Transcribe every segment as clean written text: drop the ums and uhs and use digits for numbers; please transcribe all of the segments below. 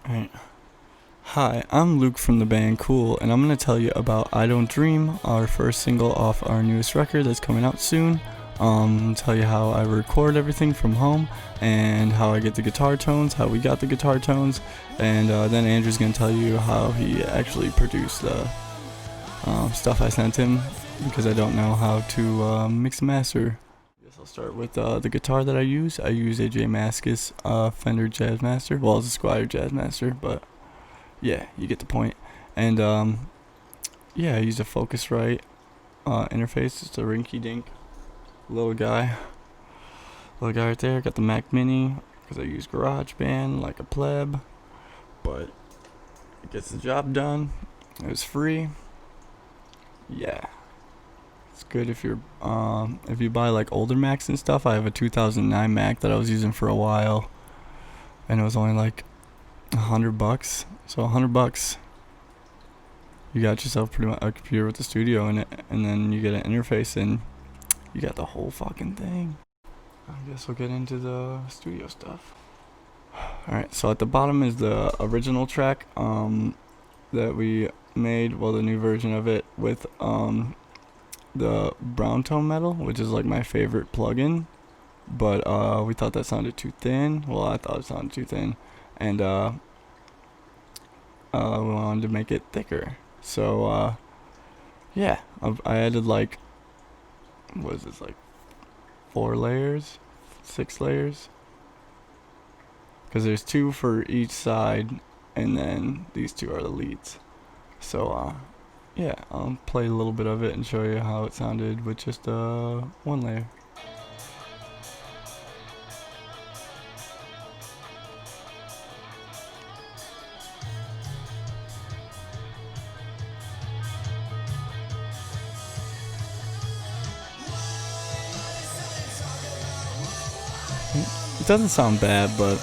Alright. Hi, I'm Luke from the band KULE, and I'm going to tell you about I Don't Dream, our first single off our newest record that's coming out soon. Tell you how I record everything from home, and how I get the guitar tones, how we got the guitar tones, and then Andrew's going to tell you how he actually produced the stuff I sent him, because I don't know how to mix and master. I guess I'll start with the guitar that I use. I use a J Mascis Fender Jazzmaster. Well, it's a Squire Jazzmaster, but yeah, you get the point. And yeah, I use a Focusrite interface. It's a rinky-dink little guy right there. Got the Mac Mini because I use GarageBand like a pleb, but it gets the job done. It was free. Yeah, it's good if you buy like older Macs and stuff. I have a 2009 Mac that I was using for a while, and it was only like $100. So $100, you got yourself pretty much a computer with the studio in it, and then you get an interface, and you got the whole fucking thing. I guess we'll get into the studio stuff. Alright, so at the bottom is the original track that we made, well, the new version of it with the brown tone metal, which is like my favorite plugin, but we thought that sounded too thin. Well, I thought it sounded too thin, and we wanted to make it thicker. So yeah, I added like, what is this, like 4 layers, 6 layers, because there's 2 for each side, and then these 2 are the leads. So yeah, I'll play a little bit of it and show you how it sounded with just 1 layer. It doesn't sound bad, but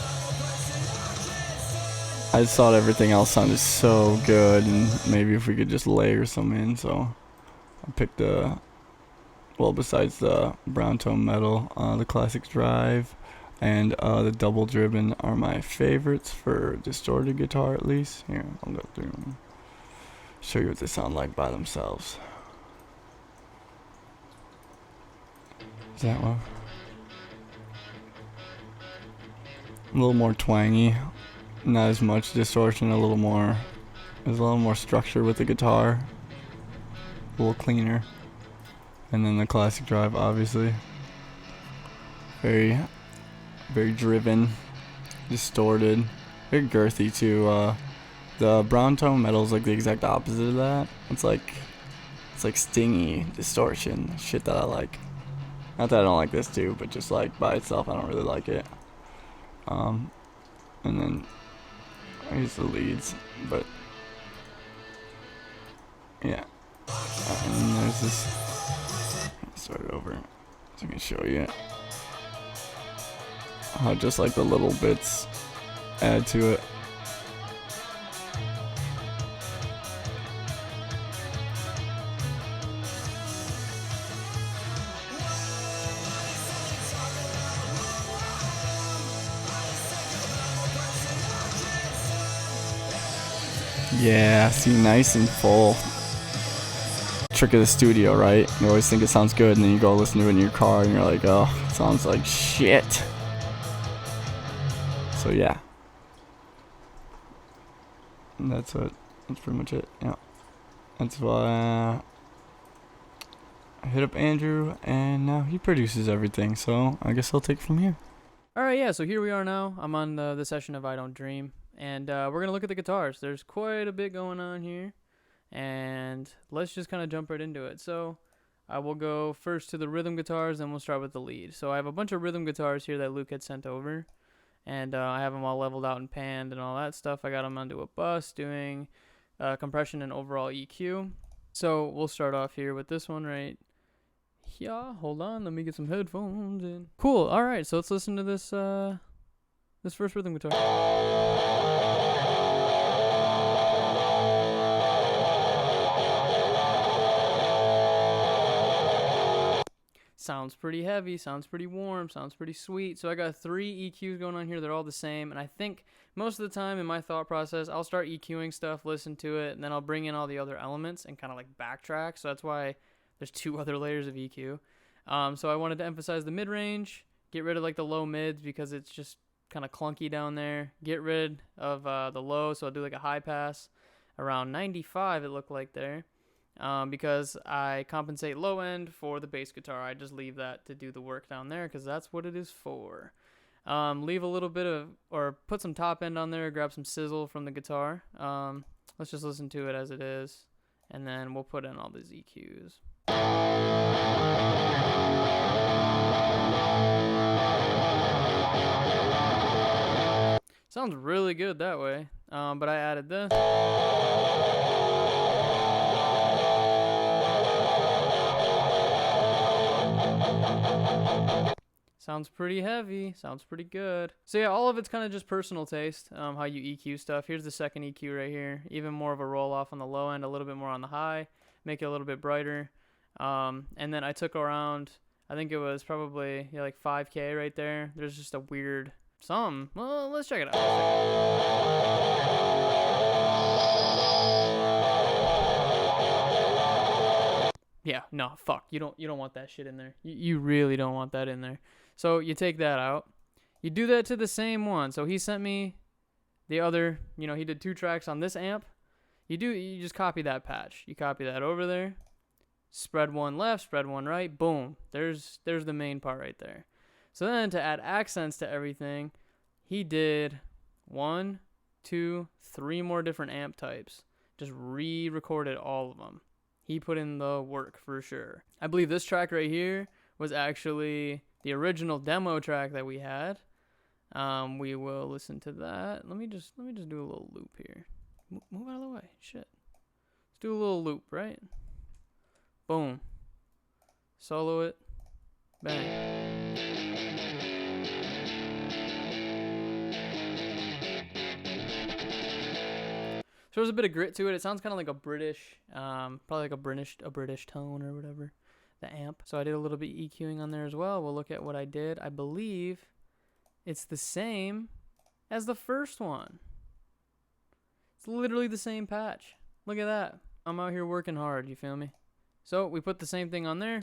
I just thought everything else sounded so good, and maybe if we could just layer some in. So I picked well, besides the brown tone metal, the classic drive and the double driven are my favorites for distorted guitar, at least. Here, I'll go through and show you what they sound like by themselves. Is that one? A little more twangy, not as much distortion, there's a little more structure with the guitar, a little cleaner. And then the classic drive, obviously, very driven, distorted, very girthy too. The brown tone metal is like the exact opposite of that. It's like stingy distortion, shit that I like. Not that I don't like this too, but just like by itself, I don't really like it. And then I use the leads, but yeah. And then there's this. Start it over so I can show you how just like the little bits add to it. Yeah, see, nice and full. Trick of the studio, right? You always think it sounds good, and then you go listen to it in your car, and you're like, oh, it sounds like shit. So yeah, and that's pretty much it. Yeah, that's why I hit up Andrew, and now he produces everything. So I guess I'll take it from here. Alright, yeah, so here we are now. I'm on the session of I Don't Dream, and we're going to look at the guitars. There's quite a bit going on here, and let's just kind of jump right into it. So I will go first to the rhythm guitars, then we'll start with the lead. So I have a bunch of rhythm guitars here that Luke had sent over, and I have them all leveled out and panned and all that stuff. I got them onto a bus doing compression and overall EQ. So we'll start off here with this one right. Yeah, hold on, let me get some headphones in. Cool, alright, so let's listen to this this first rhythm guitar. sounds pretty heavy, sounds pretty warm, sounds pretty sweet. So I got 3 EQs going on here. They're all the same. And I think most of the time in my thought process, I'll start EQing stuff, listen to it, and then I'll bring in all the other elements and kind of like backtrack. So that's why there's 2 other layers of EQ. So I wanted to emphasize the mid-range, get rid of like the low mids because it's just kind of clunky down there. Get rid of the low, so I'll do like a high pass around 95 it looked like there. Because I compensate low end for the bass guitar. I just leave that to do the work down there because that's what it is for. Leave a little bit of, or put some top end on there, grab some sizzle from the guitar. Let's just listen to it as it is, and then we'll put in all these EQs. Sounds really good that way, but I added this. Sounds pretty heavy, sounds pretty good. So yeah, all of it's kind of just personal taste, how you EQ stuff. Here's the second EQ right here. Even more of a roll off on the low end, a little bit more on the high, make it a little bit brighter. And then I took around, I think it was probably like 5K right there. There's just a weird something. Well, let's check it out. Yeah, no, fuck. You don't want that shit in there. You really don't want that in there. So you take that out. You do that to the same one. So he sent me the other, he did 2 tracks on this amp. You just copy that patch. You copy that over there. Spread one left, spread one right. Boom. There's the main part right there. So then to add accents to everything, he did 1, 2, 3 more different amp types. Just re-recorded all of them. He put in the work for sure. I believe this track right here was actually the original demo track that we had. We will listen to that. Let me just do a little loop here. Move out of the way. Shit. Let's do a little loop, right? Boom. Solo it. Bang. So there's a bit of grit to it. It sounds kind of like a British, probably like a British tone or whatever, the amp. So I did a little bit EQing on there as well. We'll look at what I did. I believe it's the same as the first one. It's literally the same patch. Look at that. I'm out here working hard, you feel me? So we put the same thing on there.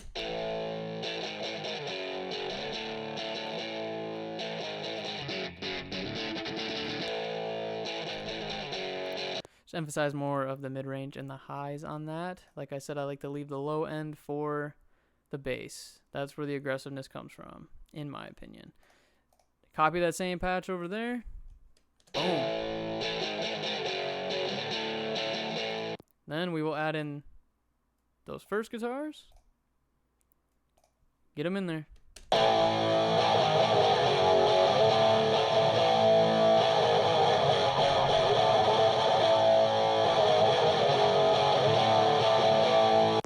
Just emphasize more of the mid-range and the highs on that. Like I said, I like to leave the low end for the bass. That's where the aggressiveness comes from, in my opinion. Copy that same patch over there. Boom. Then we will add in those first guitars. Get them in there.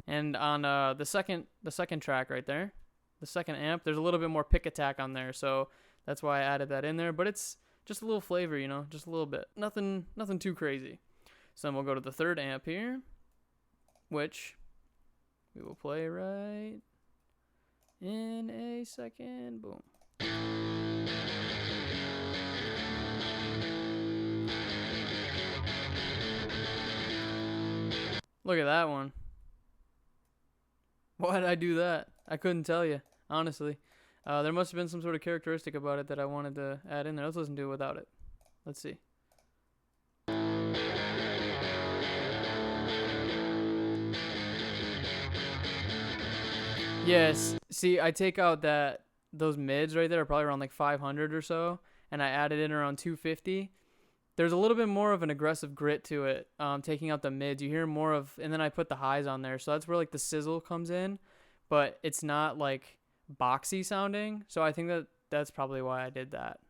And on the second track right there, the second amp, there's a little bit more pick attack on there, so that's why I added that in there. But it's just a little flavor, just a little bit. Nothing too crazy. So then we'll go to the third amp here, which we will play right in a second. Boom. Look at that one. Why did I do that? I couldn't tell you, honestly. There must have been some sort of characteristic about it that I wanted to add in there. Let's listen to it without it. Let's see. Yes. See, I take out those mids right there are probably around like 500 or so, and I added in around 250. There's a little bit more of an aggressive grit to it, taking out the mids. You hear more of, and then I put the highs on there. So that's where like the sizzle comes in, but it's not like boxy sounding. So I think that's probably why I did that.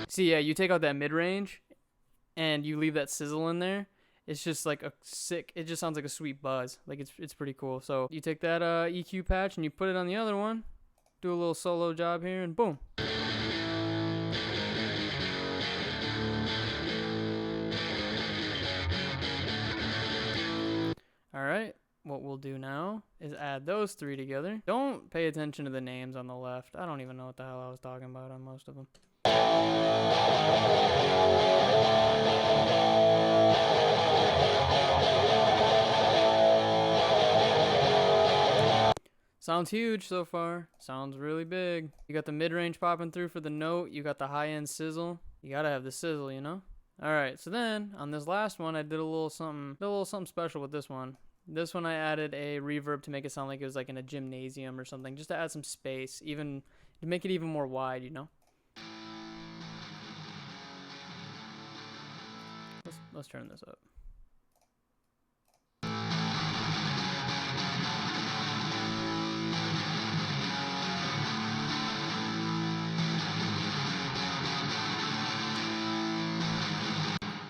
See, yeah, you take out that mid-range and you leave that sizzle in there. It's just like it just sounds like a sweet buzz. Like it's pretty cool. So you take that EQ patch and you put it on the other one, do a little solo job here, and boom. Alright, what we'll do now is add those three together. Don't pay attention to the names on the left. I don't even know what the hell I was talking about on most of them. Sounds huge so far. Sounds really big. You got the mid-range popping through for the note. You got the high-end sizzle. You gotta have the sizzle, you know? Alright, so then on this last one, I did a little something special with this one. This one I added a reverb to make it sound like it was like in a gymnasium or something, just to add some space, even to make it even more wide, you know? Let's turn this up.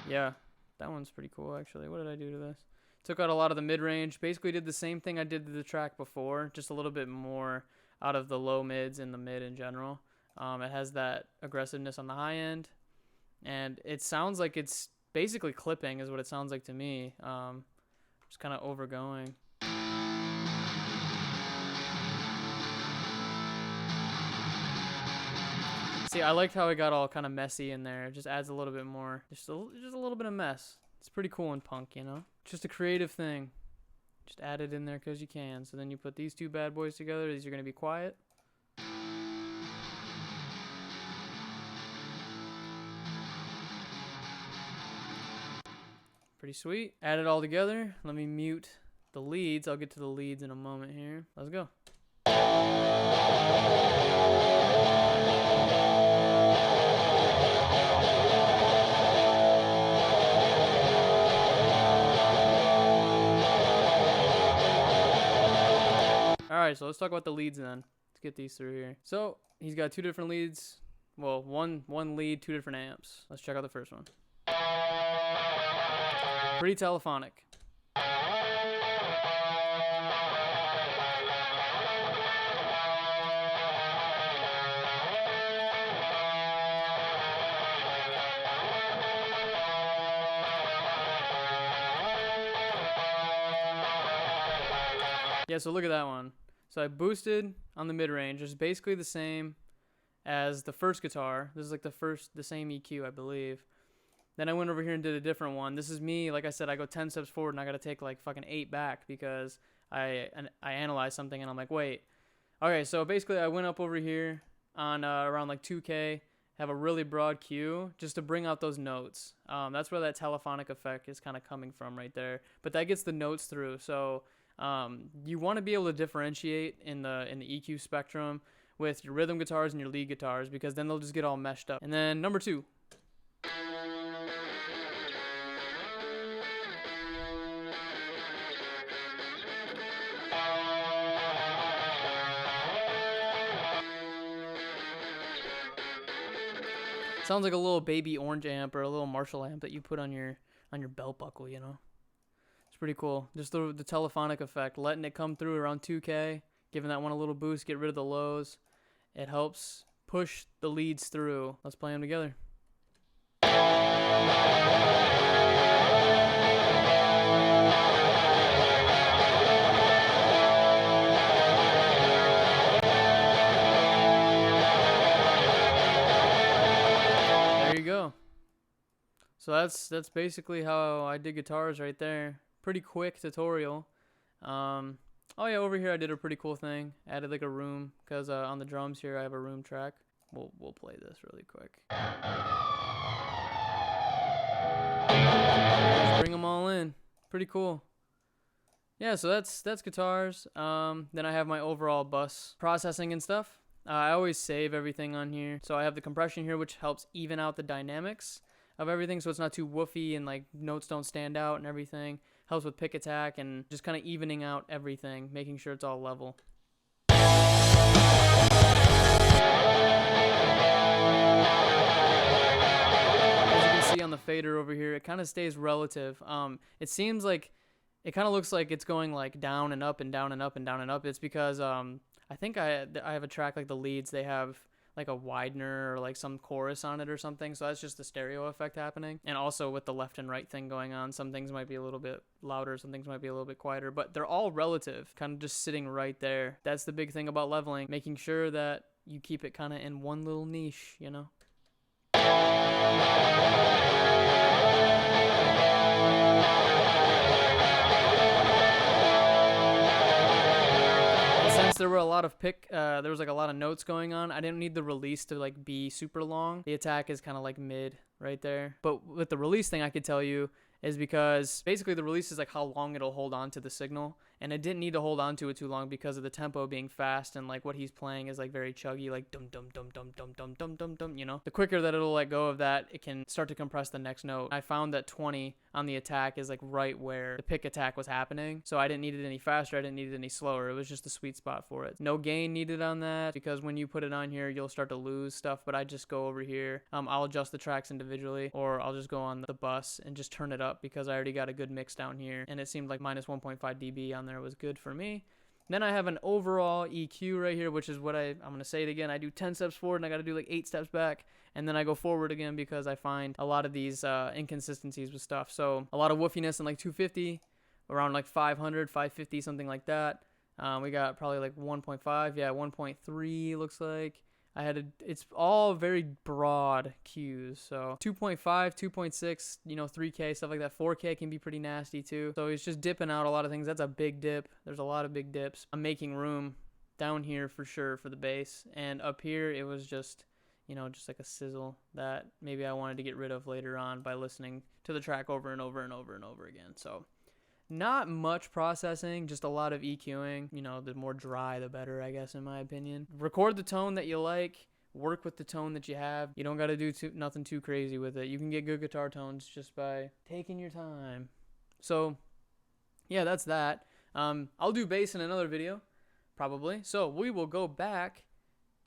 Yeah, that one's pretty cool actually. What did I do to this? Took out a lot of the mid-range. Basically did the same thing I did to the track before, just a little bit more out of the low mids and the mid in general. It has that aggressiveness on the high end, and it sounds like it's basically clipping is what it sounds like to me. Just kind of overgoing. See, I liked how it got all kind of messy in there. It just adds a little bit more, just a little bit of mess. It's pretty cool in punk, you know? Just a creative thing. Just add it in there because you can. So then you put these two bad boys together. These are going to be quiet. Pretty sweet. Add it all together. Let me mute the leads. I'll get to the leads in a moment here. Let's go. Alright, so let's talk about the leads then. Let's get these through here. So, he's got two different leads. Well, one lead, two different amps. Let's check out the first one. Pretty telephonic. Yeah, so look at that one. So I boosted on the mid-range. It's basically the same as the first guitar. This is like the same EQ, I believe. Then I went over here and did a different one. This is me, like I said, I go 10 steps forward and I got to take like fucking 8 back because I analyzed something and I'm like, wait. Okay, so basically I went up over here on around like 2K, have a really broad Q just to bring out those notes. That's where that telephonic effect is kind of coming from right there. But that gets the notes through. So you want to be able to differentiate in the EQ spectrum with your rhythm guitars and your lead guitars because then they'll just get all meshed up. And then number 2. Sounds like a little baby orange amp or a little Marshall amp that you put on your belt buckle, you know. It's pretty cool. Just the telephonic effect, letting it come through around 2K, giving that one a little boost, get rid of the lows. It helps push the leads through. Let's play them together. So that's basically how I did guitars right there. Pretty quick tutorial. Oh yeah, over here I did a pretty cool thing. Added like a room because on the drums here I have a room track. We'll play this really quick. Just bring them all in. Pretty cool. Yeah, so that's guitars. Then I have my overall bus processing and stuff. I always save everything on here. So I have the compression here, which helps even out the dynamics of everything, so it's not too woofy and like notes don't stand out and everything. Helps with pick attack and just kind of evening out everything, making sure it's all level. As you can see on the fader over here, it kind of stays relative. It seems like it kind of looks like it's going like down and up and down and up and down and up. It's because I think I have a track like the leads. They have like a widener or like some chorus on it or something. So that's just the stereo effect happening. And also with the left and right thing going on, some things might be a little bit louder, some things might be a little bit quieter, but they're all relative, kind of just sitting right there. That's the big thing about leveling, making sure that you keep it kind of in one little niche, you know? Since there were a lot of there was like a lot of notes going on, I didn't need the release to like be super long. The attack is kind of like mid right there. But with the release thing, I could tell you is because basically the release is like how long it'll hold on to the signal, and it didn't need to hold on to it too long because of the tempo being fast, and like what he's playing is like very chuggy, like dum dum dum dum dum dum dum dum dum, you know. The quicker that it'll let go of that, it can start to compress the next note. I found that 20 on the attack is like right where the pick attack was happening, so I didn't need it any faster, I didn't need it any slower. It was just the sweet spot for it. No gain needed on that, because when you put it on here you'll start to lose stuff, but I just go over here, I'll adjust the tracks individually, or I'll just go on the bus and just turn it up because I already got a good mix down here, and it seemed like minus 1.5 dB on there was good for me. Then I have an overall EQ right here, which is what I'm going to say it again. I do 10 steps forward and I got to do like 8 steps back, and then I go forward again because I find a lot of these inconsistencies with stuff. So a lot of woofiness in like 250, around like 500, 550, something like that. We got probably like 1.5, yeah, 1.3 looks like. It's all very broad cues. So 2.5, 2.6, you know, 3K, stuff like that. 4K can be pretty nasty too. So he's just dipping out a lot of things. That's a big dip. There's a lot of big dips. I'm making room down here for sure for the bass. And up here, it was just, you know, just like a sizzle that maybe I wanted to get rid of later on by listening to the track over and over and over and over again. So not much processing, just a lot of EQing. You know, the more dry, the better, I guess, in my opinion. Record the tone that you like. Work with the tone that you have. You don't got to do nothing too crazy with it. You can get good guitar tones just by taking your time. So, yeah, that's that. I'll do bass in another video, probably. So we will go back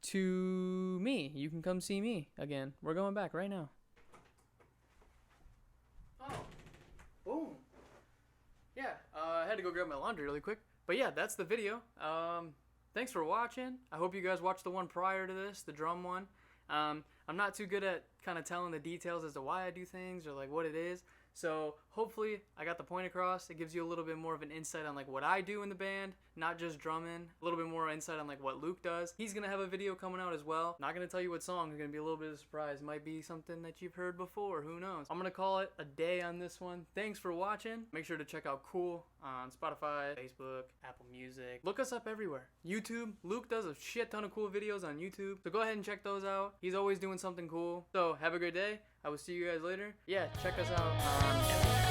to me. You can come see me again. We're going back right now. Oh, boom. Yeah, I had to go grab my laundry really quick. But yeah, that's the video. Thanks for watching. I hope you guys watched the one prior to this, the drum one. I'm not too good at kind of telling the details as to why I do things or like what it is. So hopefully I got the point across. It gives you a little bit more of an insight on like what I do in the band, not just drumming. A little bit more insight on like what Luke does. He's gonna have a video coming out as well. Not gonna tell you what song. It's gonna be a little bit of a surprise. Might be something that you've heard before. Who knows? I'm gonna call it a day on this one. Thanks for watching. Make sure to check out KULE on Spotify, Facebook, Apple Music. Look us up everywhere. YouTube. Luke does a shit ton of cool videos on YouTube. So go ahead and check those out. He's always doing something cool. So have a great day. I will see you guys later. Yeah, check us out on